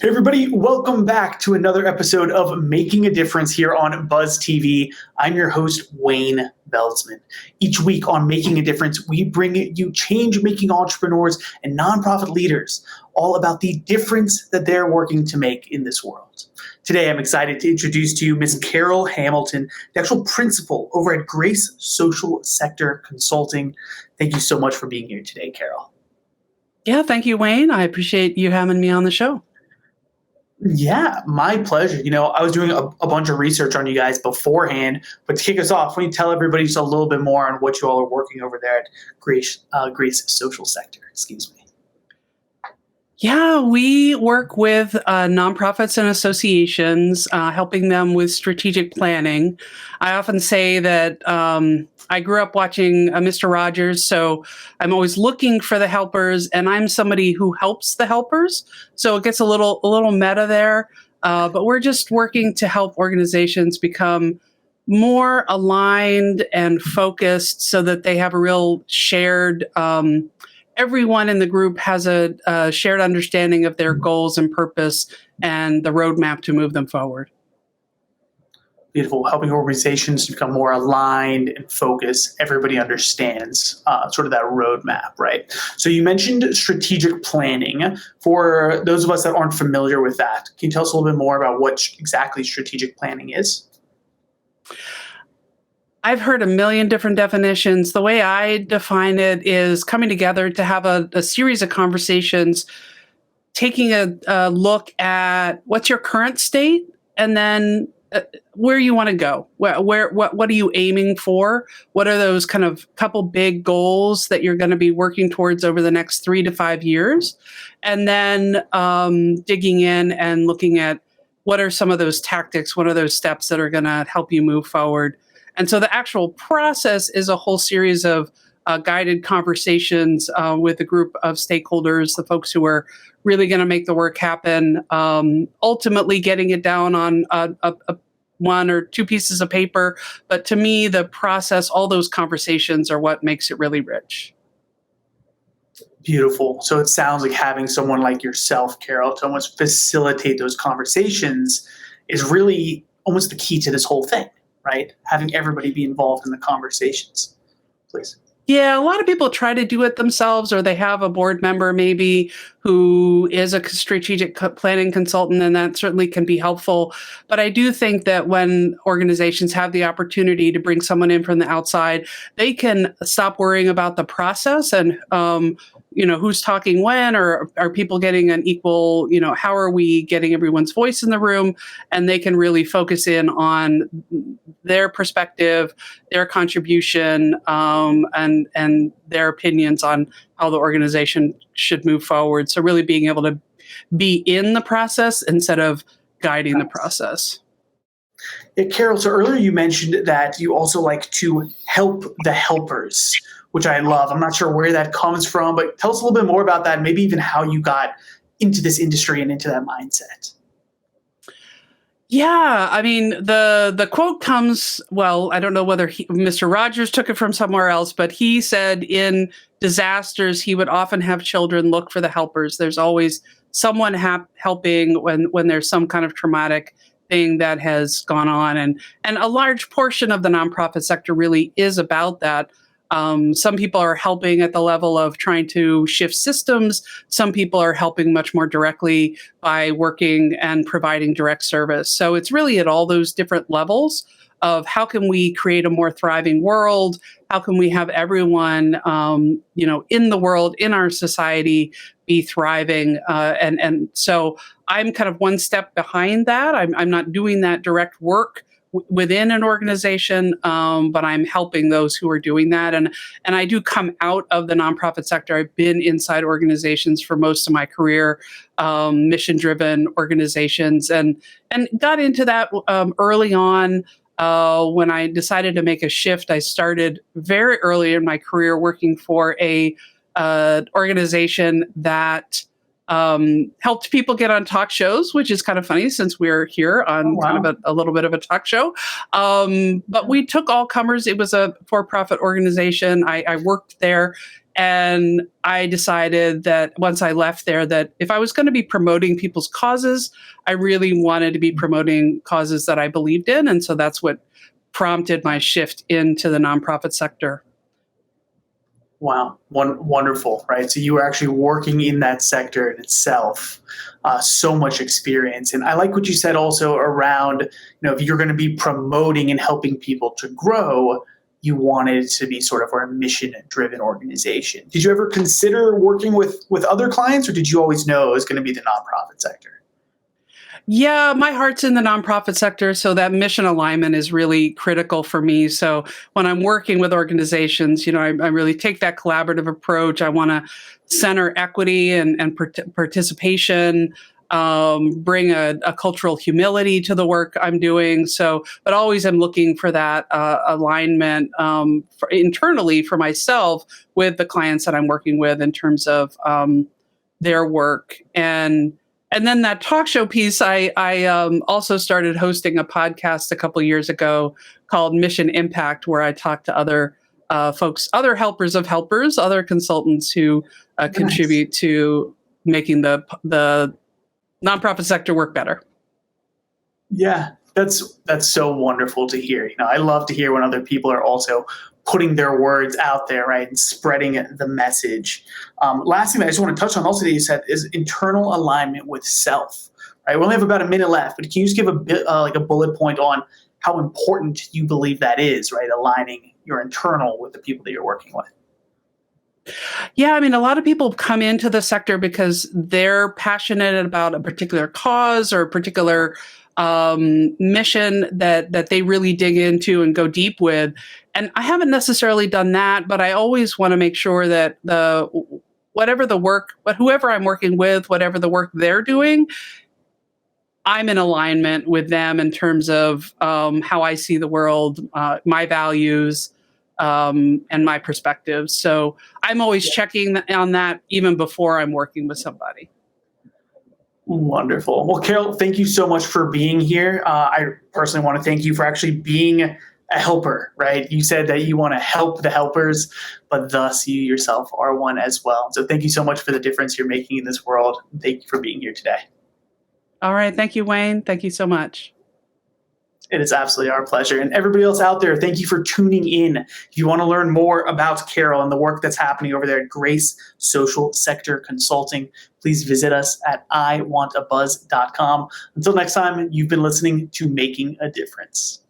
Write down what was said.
Hey, everybody, welcome back to another episode of Making a Difference here on Buzz TV. I'm your host, Wayne Veldsman. Each week on Making a Difference, we bring you change-making entrepreneurs and nonprofit leaders, all about the difference that they're working to make in this world. Today, I'm excited to introduce to you Ms. Carol Hamilton, the actual principal over at Grace Social Sector Consulting. Thank you so much for being here today, Carol. Yeah, thank you, Wayne. I appreciate you having me on the show. Yeah, my pleasure. I was doing a bunch of research on you guys beforehand, but to kick us off, why don't you tell everybody just a little bit more on what you all are working over there at Grace Social Sector? Excuse me. Yeah, we work with nonprofits and associations, helping them with strategic planning. I often say that I grew up watching Mr. Rogers, so I'm always looking for the helpers, and I'm somebody who helps the helpers. So it gets a little meta there, but we're just working to help organizations become more aligned and focused so that they have a real shared everyone in the group has a shared understanding of their goals and purpose and the roadmap to move them forward. Beautiful. Helping organizations become more aligned and focused. Everybody understands sort of that roadmap, right? So you mentioned strategic planning. For those of us that aren't familiar with that, can you tell us a little bit more about what exactly strategic planning is? I've heard a million different definitions. The way I define it is coming together to have a series of conversations, taking a look at what's your current state, and then where you want to go. What are you aiming for? What are those kind of couple big goals that you're going to be working towards over the next 3 to 5 years? And then digging in and looking at what are some of those tactics, what are those steps that are going to help you move forward. And so the actual process is a whole series of guided conversations with a group of stakeholders, the folks who are really going to make the work happen, ultimately getting it down on one or two pieces of paper. But to me, the process, all those conversations are what makes it really rich. Beautiful. So it sounds like having someone like yourself, Carol, to almost facilitate those conversations is really almost the key to this whole thing. Right? Having everybody be involved in the conversations, please. Yeah, a lot of people try to do it themselves, or they have a board member maybe who is a strategic planning consultant, and that certainly can be helpful. But I do think that when organizations have the opportunity to bring someone in from the outside, they can stop worrying about the process and who's talking when, or are people getting an equal, how are we getting everyone's voice in the room? And they can really focus in on their perspective, their contribution, and their opinions on how the organization should move forward. So really being able to be in the process instead of guiding the process. Yeah, Carol, so earlier you mentioned that you also like to help the helpers, which I love. I'm not sure where that comes from, but tell us a little bit more about that, and maybe even how you got into this industry and into that mindset. Yeah, I mean, the quote comes, well, I don't know whether Mr. Rogers took it from somewhere else, but he said in disasters, he would often have children look for the helpers. There's always someone helping when there's some kind of traumatic thing that has gone on. And a large portion of the nonprofit sector really is about that. Some people are helping at the level of trying to shift systems. Some people are helping much more directly by working and providing direct service. So it's really at all those different levels of how can we create a more thriving world? How can we have everyone, in the world, in our society, be thriving? And so I'm kind of one step behind that. I'm not doing that direct work within an organization, but I'm helping those who are doing that. And I do come out of the nonprofit sector. I've been inside organizations for most of my career, mission-driven organizations, and got into that early on. When I decided to make a shift, I started very early in my career working for a organization that helped people get on talk shows, which is kind of funny since we're here on kind of a little bit of a talk show. But we took all comers. It was a for-profit organization. I worked there And I decided that once I left there, that if I was going to be promoting people's causes, I really wanted to be promoting causes that I believed in. And so that's what prompted my shift into the nonprofit sector. Wow, wonderful, right? So you were actually working in that sector in itself, so much experience. And I like what you said also around, if you're going to be promoting and helping people to grow, you wanted it to be sort of a mission-driven organization. Did you ever consider working with other clients, or did you always know it was going to be the nonprofit sector? Yeah, my heart's in the nonprofit sector, so that mission alignment is really critical for me. So when I'm working with organizations, I really take that collaborative approach. I want to center equity and participation, bring a cultural humility to the work I'm doing. So, but always I'm looking for that alignment internally for myself with the clients that I'm working with in terms of their work. And then that talk show piece, I also started hosting a podcast a couple of years ago called Mission Impact, where I talk to other folks, other helpers of helpers, other consultants who contribute to making the nonprofit sector work better. Yeah, that's so wonderful to hear. I love to hear when other people are also putting their words out there, right, and spreading the message. Last thing that I just want to touch on also that you said is internal alignment with self. Right, we only have about a minute left, but can you just give a bit like a bullet point on how important you believe that is, right? Aligning your internal with the people that you're working with. Yeah, I mean, a lot of people come into the sector because they're passionate about a particular cause or a particular mission that they really dig into and go deep with. And I haven't necessarily done that, but I always want to make sure that whoever I'm working with, whatever the work they're doing, I'm in alignment with them in terms of how I see the world, my values, and my perspectives. So I'm always checking on that even before I'm working with somebody. Wonderful. Well, Carol, thank you so much for being here. I personally want to thank you for actually being a helper, right? You said that you want to help the helpers, but thus you yourself are one as well. So thank you so much for the difference you're making in this world. Thank you for being here today. All right. Thank you, Wayne. Thank you so much. It is absolutely our pleasure. And everybody else out there, thank you for tuning in. If you want to learn more about Carol and the work that's happening over there at Grace Social Sector Consulting, please visit us at iwantabuzz.com. Until next time, you've been listening to Making a Difference.